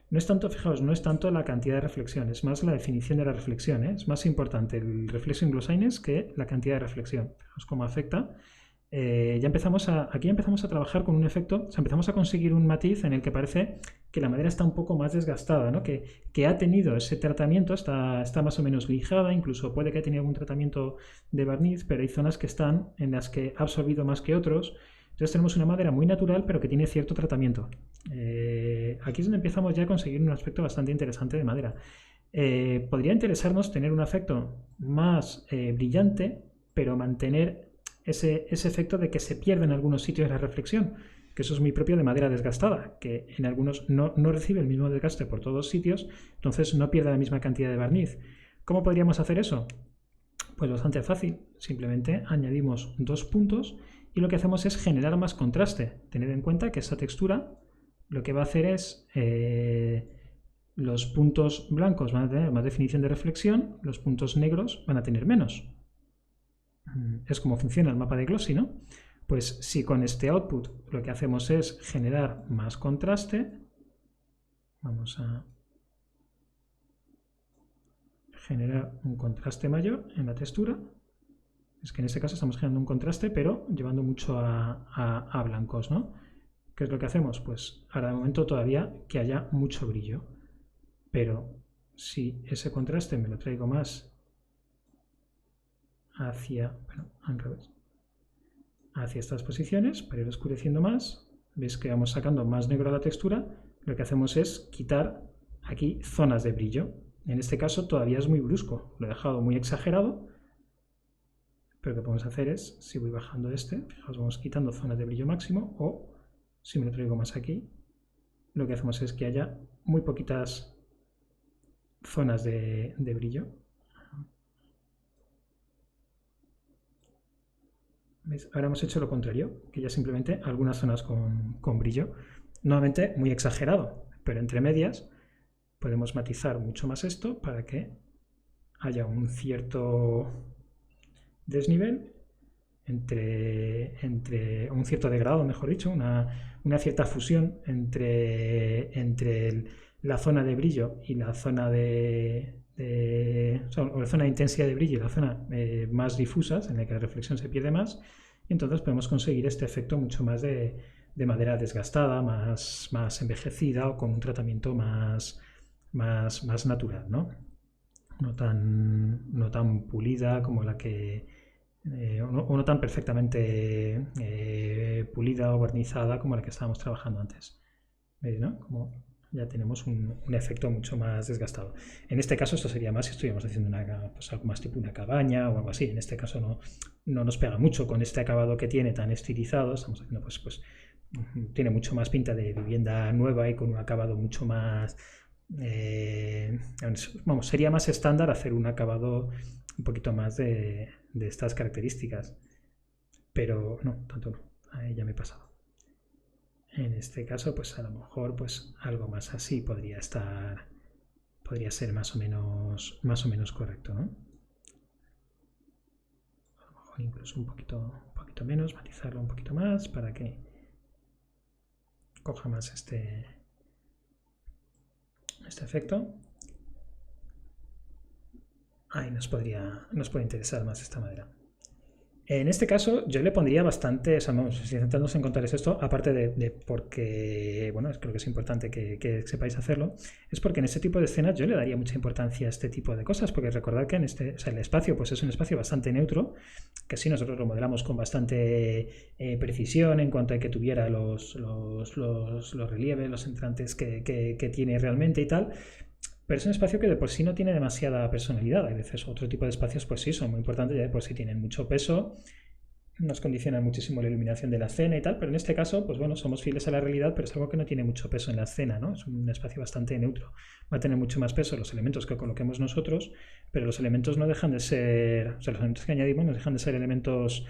A: No es tanto, fijaos, no es tanto la cantidad de reflexión, es más la definición de la reflexión, ¿eh? Es más importante el reflection glossiness que la cantidad de reflexión. Fijaos cómo afecta. Aquí ya empezamos a trabajar con un efecto, o sea, empezamos a conseguir un matiz en el que parece que la madera está un poco más desgastada, ¿no? que ha tenido ese tratamiento, está más o menos lijada, incluso puede que haya tenido algún tratamiento de barniz, pero hay zonas en las que ha absorbido más que otros. Entonces tenemos una madera muy natural, pero que tiene cierto tratamiento. Aquí es donde empezamos ya a conseguir un aspecto bastante interesante de madera. Podría interesarnos tener un efecto más brillante, pero mantener ese efecto de que se pierde en algunos sitios la reflexión, que eso es muy propio de madera desgastada, que en algunos no recibe el mismo desgaste por todos sitios, entonces no pierde la misma cantidad de barniz. ¿Cómo podríamos hacer eso? Pues bastante fácil, simplemente añadimos 2 puntos y lo que hacemos es generar más contraste. Tened en cuenta que esta textura lo que va a hacer es los puntos blancos van a tener más definición de reflexión, los puntos negros van a tener menos. Es como funciona el mapa de glossy, ¿no? Pues si con este output lo que hacemos es generar más contraste, vamos a generar un contraste mayor en la textura. Es que en este caso estamos generando un contraste, pero llevando mucho a blancos, ¿no? ¿Qué es lo que hacemos? Pues ahora de momento todavía que haya mucho brillo. Pero si ese contraste me lo traigo más hacia, al revés, hacia estas posiciones para ir oscureciendo más. Veis que vamos sacando más negro a la textura. Lo que hacemos es quitar aquí zonas de brillo. En este caso todavía es muy brusco, lo he dejado muy exagerado, pero lo que podemos hacer es, si voy bajando fijaos, vamos quitando zonas de brillo máximo, o si me lo traigo más aquí, lo que hacemos es que haya muy poquitas zonas de brillo. ¿Veis? Ahora hemos hecho lo contrario, que ya simplemente algunas zonas con brillo, nuevamente muy exagerado, pero entre medias podemos matizar mucho más esto para que haya un cierto desnivel entre un cierto degrado, mejor dicho, una cierta fusión entre la zona de brillo y la zona o la zona de intensidad de brillo y la zona más difusas, en la que la reflexión se pierde más, y entonces podemos conseguir este efecto mucho más de madera desgastada, más envejecida o con un tratamiento más natural, ¿no? No tan pulida como la que o no tan perfectamente pulida o barnizada como la que estábamos trabajando antes. ¿Veis, no? Como ya tenemos un efecto mucho más desgastado. En este caso esto sería más si estuviéramos haciendo algo más tipo una cabaña o algo así. En este caso no nos pega mucho con este acabado que tiene tan estilizado. Estamos haciendo pues tiene mucho más pinta de vivienda nueva y con un acabado mucho más... sería más estándar hacer un acabado un poquito más de estas características, pero no, tanto no, ahí ya me he pasado. En este caso, pues a lo mejor pues algo más así podría ser más o menos correcto, ¿no? A lo mejor incluso un poquito menos, matizarlo un poquito más para que coja más este efecto. Ahí nos puede interesar más esta madera. En este caso yo le pondría bastante, si intentamos encontrarles esto, aparte de porque, bueno, creo que es importante que sepáis hacerlo, es porque en este tipo de escenas yo le daría mucha importancia a este tipo de cosas, porque recordad que el espacio pues es un espacio bastante neutro, que sí nosotros lo modelamos con bastante precisión en cuanto a que tuviera los relieves, los entrantes que tiene realmente y tal. Pero es un espacio que de por sí no tiene demasiada personalidad. Hay veces otro tipo de espacios pues sí son muy importantes, ya de por sí tienen mucho peso, nos condicionan muchísimo la iluminación de la escena y tal, pero en este caso, pues bueno, somos fieles a la realidad, pero es algo que no tiene mucho peso en la escena, ¿no? Es un espacio bastante neutro. Va a tener mucho más peso los elementos que coloquemos nosotros, pero los elementos no dejan de ser, o sea, los elementos que añadimos no dejan de ser elementos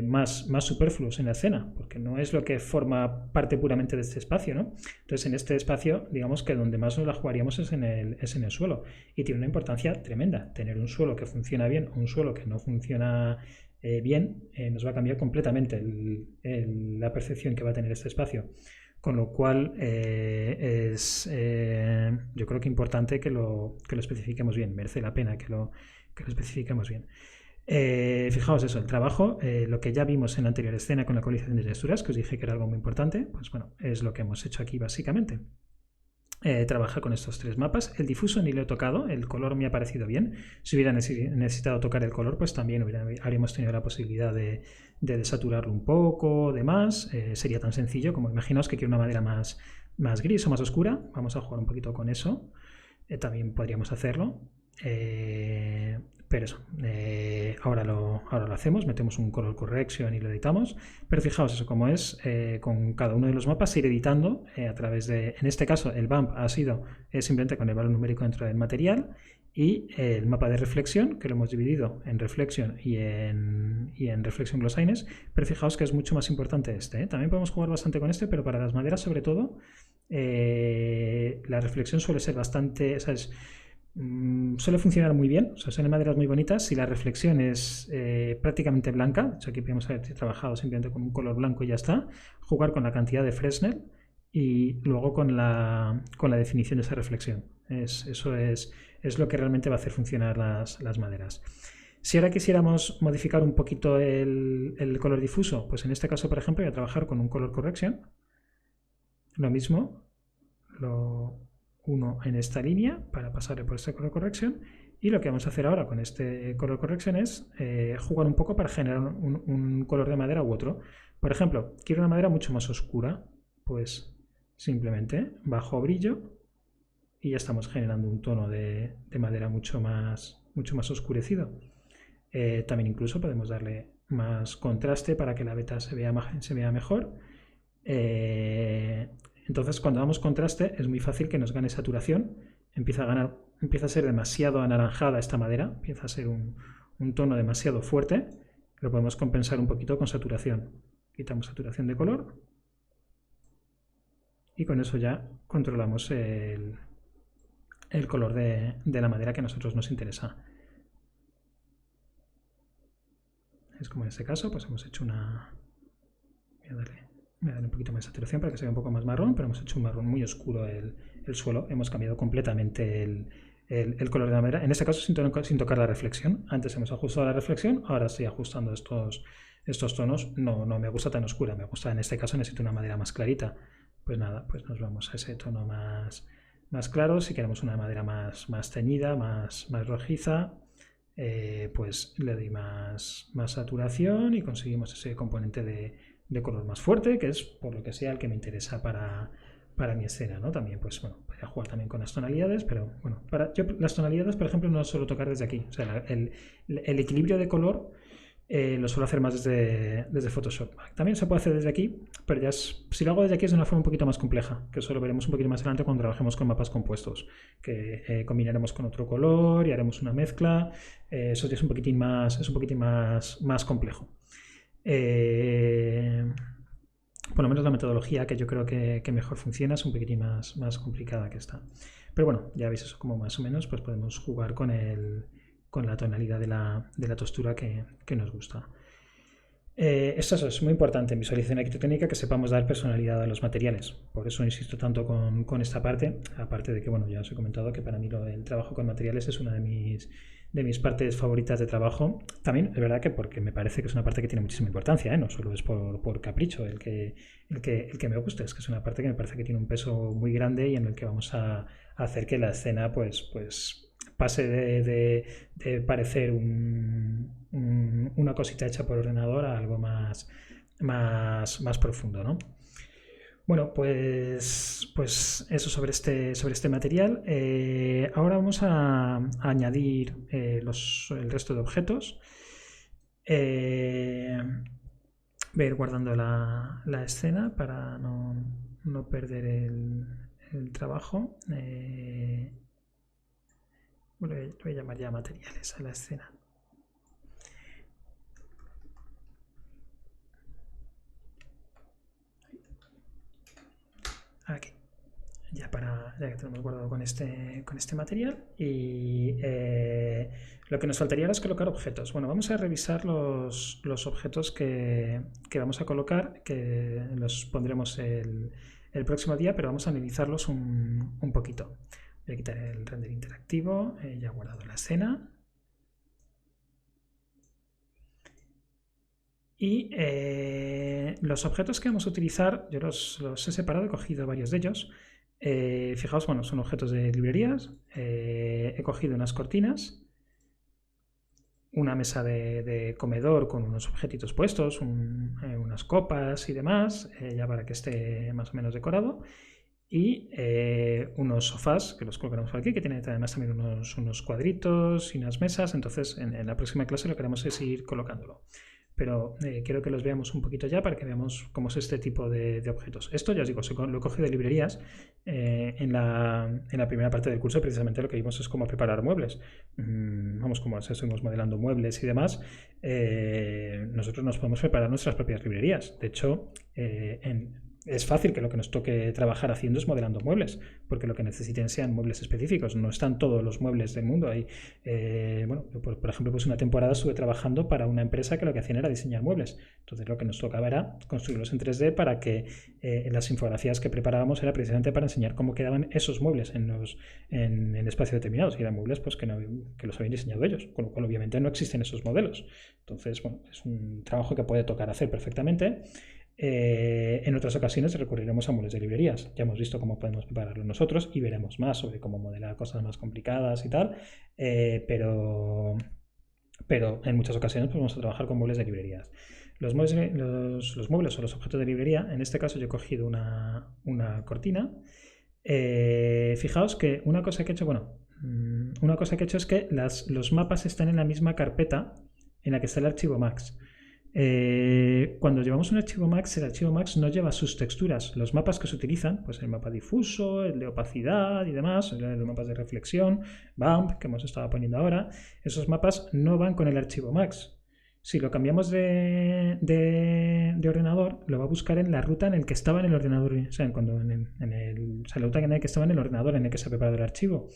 A: más superfluos en la escena, porque no es lo que forma parte puramente de este espacio, ¿no? Entonces, en este espacio, digamos que donde más nos la jugaríamos es en el suelo, y tiene una importancia tremenda. Tener un suelo que funciona bien o un suelo que no funciona bien, nos va a cambiar completamente la percepción que va a tener este espacio. Con lo cual es yo creo que importante que lo especifiquemos bien, merece la pena que lo especifiquemos bien. Fijaos eso, el trabajo, lo que ya vimos en la anterior escena con la ecualización de texturas, que os dije que era algo muy importante, pues bueno, es lo que hemos hecho aquí básicamente. Trabaja con estos tres mapas. El difuso ni lo he tocado, el color me ha parecido bien. Si hubiera necesitado tocar el color, pues también habríamos tenido la posibilidad de desaturarlo un poco, demás. Sería tan sencillo como imaginaos que quiero una madera más gris o más oscura. Vamos a jugar un poquito con eso. También podríamos hacerlo. Pero eso, ahora lo hacemos, metemos un color correction y lo editamos, pero fijaos eso como es, con cada uno de los mapas ir editando a través de, en este caso el bump ha sido simplemente con el valor numérico dentro del material, y el mapa de reflexión que lo hemos dividido en reflection y en reflection glossiness, pero fijaos que es mucho más importante este, también podemos jugar bastante con este, pero para las maderas sobre todo la reflexión suele ser bastante, ¿sabes? Suele funcionar muy bien, o sea, son maderas muy bonitas si la reflexión es prácticamente blanca. De hecho, aquí podemos haber trabajado simplemente con un color blanco y ya está, jugar con la cantidad de Fresnel y luego con la definición de esa reflexión. Eso es lo que realmente va a hacer funcionar las maderas. Si ahora quisiéramos modificar un poquito el color difuso, pues en este caso, por ejemplo, voy a trabajar con un color correction. Lo mismo, lo uno en esta línea para pasarle por este color correction, Y lo que vamos a hacer ahora con este Color Correction es jugar un poco para generar un color de madera u otro. Por ejemplo, quiero una madera mucho más oscura, pues simplemente bajo brillo y ya estamos generando un tono de madera mucho más oscurecido. También incluso podemos darle más contraste para que la beta se vea mejor. Entonces, cuando damos contraste es muy fácil que nos gane saturación. Empieza a ser demasiado anaranjada esta madera, empieza a ser un tono demasiado fuerte. Lo podemos compensar un poquito con saturación. Quitamos saturación de color y con eso ya controlamos el color de la madera que a nosotros nos interesa. Es como en este caso, pues hemos hecho una... Voy a darle un poquito más de saturación para que se vea un poco más marrón, pero hemos hecho un marrón muy oscuro el suelo. Hemos cambiado completamente el color de la madera. En este caso sin tocar la reflexión. Antes hemos ajustado la reflexión, ahora estoy ajustando estos tonos. No me gusta tan oscura, me gusta, en este caso necesito una madera más clarita. Pues nada, pues nos vamos a ese tono más claro. Si queremos una madera más teñida, más rojiza, pues le doy más saturación y conseguimos ese componente de color más fuerte, que es por lo que sea el que me interesa para mi escena, ¿no? También, pues bueno, podría jugar también con las tonalidades, pero bueno, yo las tonalidades, por ejemplo, no las suelo tocar desde aquí. O sea, el equilibrio de color lo suelo hacer más desde Photoshop. También se puede hacer desde aquí, pero ya si lo hago desde aquí es de una forma un poquito más compleja, que eso lo veremos un poquito más adelante cuando trabajemos con mapas compuestos, que combinaremos con otro color y haremos una mezcla. Eso ya es un poquitín más complejo. Por lo menos la metodología que yo creo que mejor funciona es un poquitín más complicada que esta. Pero bueno, ya veis eso, como más o menos pues podemos jugar con la tonalidad de la textura que nos gusta. Esto es muy importante en visualización arquitectónica, que sepamos dar personalidad a los materiales. Por eso insisto tanto con esta parte, aparte de que, bueno, ya os he comentado que para mí el trabajo con materiales es una de mis partes favoritas de trabajo. También es verdad que porque me parece que es una parte que tiene muchísima importancia, ¿eh? No solo es por capricho el que me guste, es que es una parte que me parece que tiene un peso muy grande y en el que vamos a hacer que la escena pues pase de parecer una cosita hecha por ordenador a algo más profundo, ¿no? Bueno, pues eso sobre este material. Ahora vamos a añadir el resto de objetos. Voy a ir guardando la escena para no perder el trabajo. Bueno, lo voy a llamar ya materiales a la escena. Aquí. Ya que tenemos guardado con este material. Y lo que nos faltaría ahora es colocar objetos. Bueno, vamos a revisar los objetos que vamos a colocar, que los pondremos el próximo día, pero vamos a analizarlos un poquito. Voy a quitar el render interactivo, ya he guardado la escena. Y los objetos que vamos a utilizar, yo los he separado, he cogido varios de ellos. Fijaos, bueno, son objetos de librerías. He cogido unas cortinas, una mesa de comedor con unos objetitos puestos, unas copas y demás, ya para que esté más o menos decorado. Y unos sofás que los colocaremos por aquí, que tienen además también unos cuadritos y unas mesas. Entonces en la próxima clase lo que haremos es ir colocándolo. Pero quiero que los veamos un poquito ya para que veamos cómo es este tipo de objetos. Esto, ya os digo, lo he cogido de librerías. En la primera parte del curso precisamente lo que vimos es cómo preparar muebles. Vamos, como estuvimos modelando muebles y demás, nosotros nos podemos preparar nuestras propias librerías. De hecho, es fácil que lo que nos toque trabajar haciendo es modelando muebles, porque lo que necesiten sean muebles específicos. No están todos los muebles del mundo. Hay, bueno, por ejemplo, pues una temporada estuve trabajando para una empresa que lo que hacían era diseñar muebles. Entonces lo que nos tocaba era construirlos en 3D para que las infografías que preparábamos era precisamente para enseñar cómo quedaban esos muebles en el espacio determinado. Si eran muebles pues que los habían diseñado ellos, con lo cual obviamente no existen esos modelos. Entonces, bueno, es un trabajo que puede tocar hacer perfectamente. En otras ocasiones recurriremos a muebles de librerías. Ya hemos visto cómo podemos prepararlo nosotros y veremos más sobre cómo modelar cosas más complicadas y tal, pero en muchas ocasiones pues, vamos a trabajar con muebles de librerías. Los muebles o los objetos de librería, en este caso yo he cogido una cortina. Fijaos que una cosa que he hecho, una cosa que he hecho es que los mapas están en la misma carpeta en la que está el archivo Max. Cuando llevamos un archivo Max, el archivo Max no lleva sus texturas. Los mapas que se utilizan, pues el mapa difuso, el de opacidad y demás, los mapas de reflexión, bump, que hemos estado poniendo ahora, esos mapas no van con el archivo Max. Si lo cambiamos de ordenador, lo va a buscar en la ruta en el que estaba en el ordenador, o sea, la ruta en el que estaba en el ordenador en el que se ha preparado el archivo.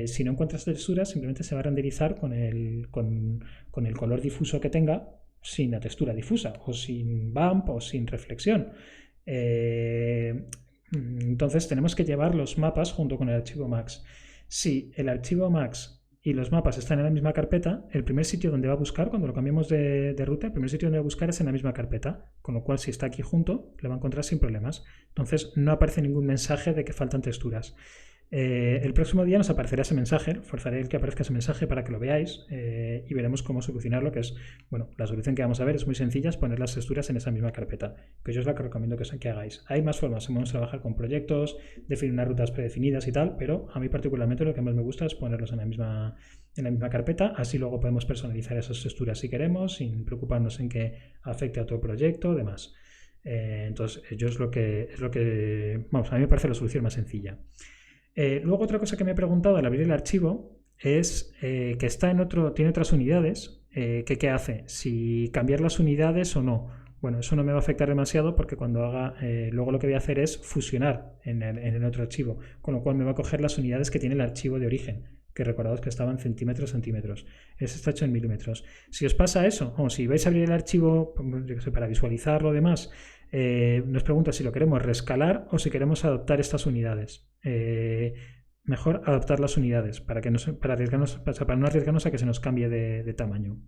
A: Si no encuentras texturas, simplemente se va a renderizar con el color difuso que tenga, sin la textura difusa, o sin bump, o sin reflexión. Entonces tenemos que llevar los mapas junto con el archivo Max. Si el archivo Max y los mapas están en la misma carpeta, el primer sitio donde va a buscar, cuando lo cambiemos de ruta, el primer sitio donde va a buscar es en la misma carpeta, con lo cual si está aquí junto, lo va a encontrar sin problemas. Entonces no aparece ningún mensaje de que faltan texturas. El próximo día nos aparecerá ese mensaje, forzaré el que aparezca ese mensaje para que lo veáis y veremos cómo solucionarlo, que es, bueno, la solución que vamos a ver es muy sencilla, es poner las texturas en esa misma carpeta, que yo es la que recomiendo que hagáis. Hay más formas, podemos trabajar con proyectos, definir unas rutas predefinidas y tal, pero a mí particularmente lo que más me gusta es ponerlos en la misma carpeta, así luego podemos personalizar esas texturas si queremos, sin preocuparnos en que afecte a otro proyecto o demás. Entonces, yo es lo que, vamos, a mí me parece la solución más sencilla. Luego otra cosa que me he preguntado al abrir el archivo es que tiene otras unidades, ¿qué hace? Si cambiar las unidades o no. Bueno, eso no me va a afectar demasiado porque cuando haga, luego lo que voy a hacer es fusionar en el otro archivo, con lo cual me va a coger las unidades que tiene el archivo de origen, que recordaos que estaban centímetros. Ese está hecho en milímetros. Si os pasa eso, o si vais a abrir el archivo, yo que sé, para visualizar lo demás, nos pregunta si lo queremos rescalar o si queremos adoptar estas unidades. Mejor adoptar las unidades para no arriesgarnos a que se nos cambie de tamaño.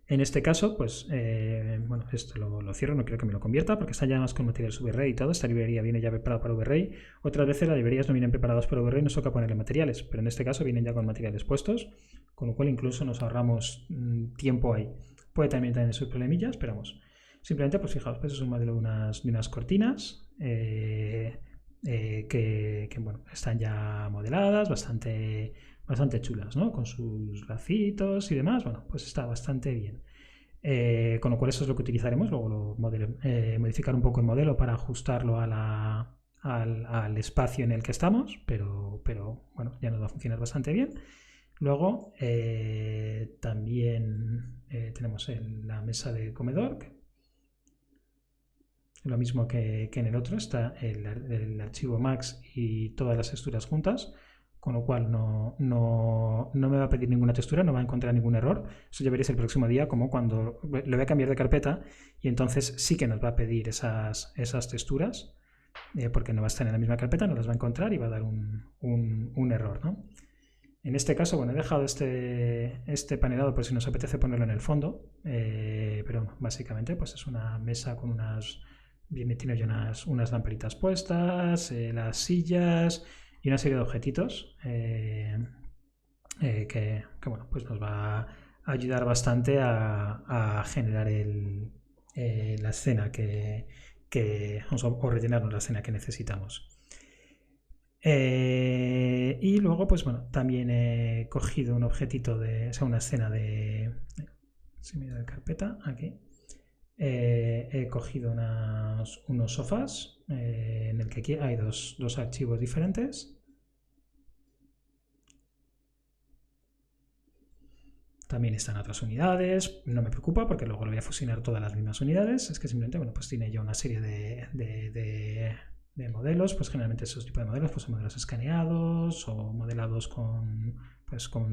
A: En este caso, pues, bueno, esto lo cierro, no quiero que me lo convierta porque está ya más con materiales VRay y todo. Esta librería viene ya preparada para VRay. Otras veces las librerías no vienen preparadas para VRay y nos toca ponerle materiales, pero en este caso vienen ya con materiales puestos, con lo cual incluso nos ahorramos tiempo ahí. Puede también tener sus problemillas, pero vamos. Simplemente, pues fijaos, pues es un modelo de unas cortinas que bueno, están ya modeladas, bastante chulas, ¿no? Con sus lacitos y demás, bueno, pues está bastante bien. Con lo cual eso es lo que utilizaremos, luego modificar un poco el modelo para ajustarlo al espacio en el que estamos, pero bueno, ya nos va a funcionar bastante bien. Luego también tenemos la mesa de comedor, lo mismo que en el otro, está el archivo Max y todas las texturas juntas, con lo cual no me va a pedir ninguna textura, no va a encontrar ningún error. Eso ya veréis el próximo día, como cuando lo voy a cambiar de carpeta y entonces sí que nos va a pedir esas texturas, porque no va a estar en la misma carpeta, no las va a encontrar y va a dar un error, ¿no? En este caso, bueno, he dejado este panelado por si nos apetece ponerlo en el fondo, pero básicamente pues es una mesa con tiene ya unas lamparitas puestas, las sillas y una serie de objetitos que bueno, pues nos va a ayudar bastante a generar la escena o rellenarnos la escena que necesitamos. Y luego, pues bueno, también he cogido un objetito una escena si me da la carpeta, aquí. He cogido unos sofás en el que aquí hay dos archivos diferentes. También están otras unidades, no me preocupa porque luego lo voy a fusionar todas las mismas unidades. Es que simplemente, bueno, pues tiene ya una serie de modelos, pues generalmente esos tipos de modelos pues son modelos escaneados o modelados con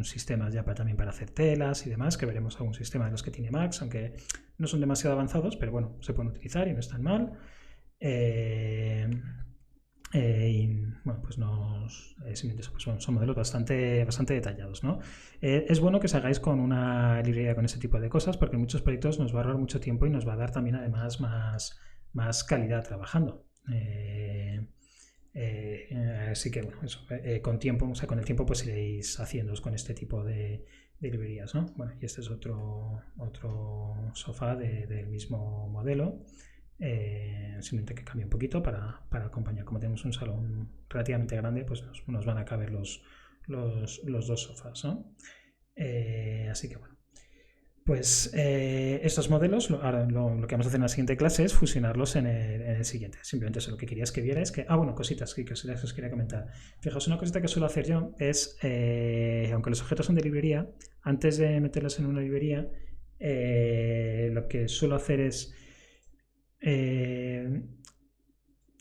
A: sistemas ya también para hacer telas y demás, que veremos algún sistema de los que tiene Max, aunque no son demasiado avanzados, pero bueno, se pueden utilizar y no están mal. Bueno, pues simplemente pues son modelos bastante detallados, ¿no? Es bueno que os hagáis con una librería con ese tipo de cosas, porque en muchos proyectos nos va a ahorrar mucho tiempo y nos va a dar también además más calidad trabajando. Así que bueno, eso, con el tiempo pues iréis haciéndoos con este tipo de librerías, ¿no? Bueno, y este es otro sofá del mismo modelo. Simplemente que cambie un poquito para acompañar. Como tenemos un salón relativamente grande, pues nos van a caber los dos sofás, ¿no? Así que bueno, pues estos modelos, ahora lo que vamos a hacer en la siguiente clase es fusionarlos en el siguiente. Simplemente eso, lo que querías que vierais que... bueno, cositas que os quería comentar. Fijaos, una cosita que suelo hacer yo es, aunque los objetos son de librería, antes de meterlos en una librería, lo que suelo hacer es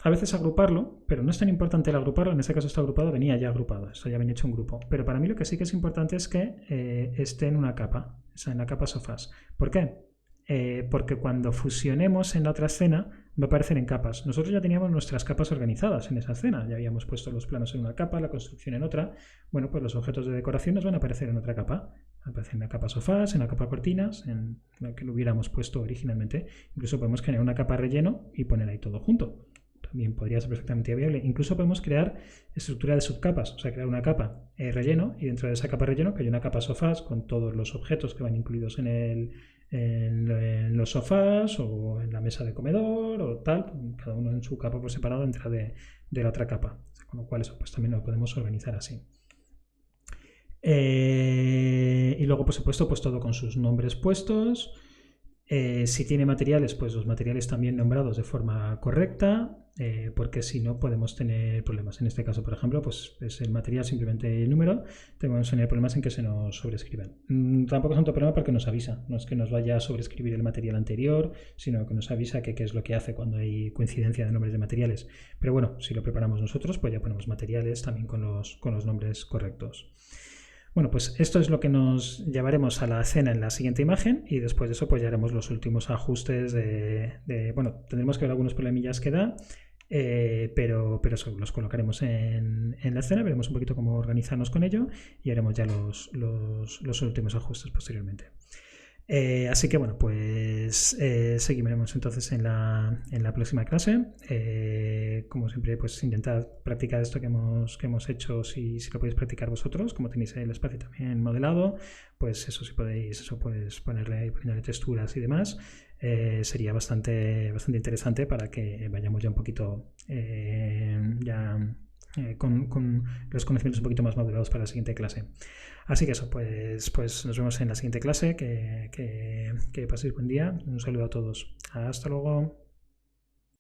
A: a veces agruparlo, pero no es tan importante el agruparlo. En este caso está agrupado, venía ya agrupado, esto ya venía hecho un grupo. Pero para mí lo que sí que es importante es que esté en una capa, o sea, en la capa sofás. ¿Por qué? Porque cuando fusionemos en la otra escena va a aparecer en capas. Nosotros ya teníamos nuestras capas organizadas en esa escena, ya habíamos puesto los planos en una capa, la construcción en otra. Bueno, pues los objetos de decoración nos van a aparecer en otra capa. Aparece en la capa sofás, en la capa cortinas, en la que lo hubiéramos puesto originalmente. Incluso podemos crear una capa relleno y poner ahí todo junto. También podría ser perfectamente viable. Incluso podemos crear estructura de subcapas, o sea, crear una capa relleno y dentro de esa capa relleno que hay una capa sofás con todos los objetos que van incluidos en los sofás o en la mesa de comedor o tal, cada uno en su capa por separado dentro de la otra capa. Con lo cual eso pues también lo podemos organizar así. Y luego por supuesto pues todo con sus nombres puestos. Si tiene materiales, pues los materiales también nombrados de forma correcta, porque si no podemos tener problemas. En este caso, por ejemplo, pues es el material simplemente el número, tenemos que tener problemas en que se nos sobreescriban. Tampoco es tanto problema porque nos avisa, no es que nos vaya a sobreescribir el material anterior, sino que nos avisa que qué es lo que hace cuando hay coincidencia de nombres de materiales. Pero bueno, si lo preparamos nosotros, pues ya ponemos materiales también con los nombres correctos. Bueno, pues esto es lo que nos llevaremos a la escena en la siguiente imagen y después de eso pues ya haremos los últimos ajustes bueno, tendremos que ver algunos problemillas que da, pero eso, los colocaremos en la escena, veremos un poquito cómo organizarnos con ello y haremos ya los últimos ajustes posteriormente. Así que bueno, pues seguiremos entonces en la próxima clase. Como siempre, pues intentad practicar esto que hemos hecho, si lo podéis practicar vosotros, como tenéis el espacio también modelado, pues eso, si podéis eso, pues poniéndole texturas y demás, sería bastante interesante para que vayamos ya un poquito con los conocimientos un poquito más modelados para la siguiente clase. Así que eso, pues nos vemos en la siguiente clase, que paséis buen día, un saludo a todos, hasta luego.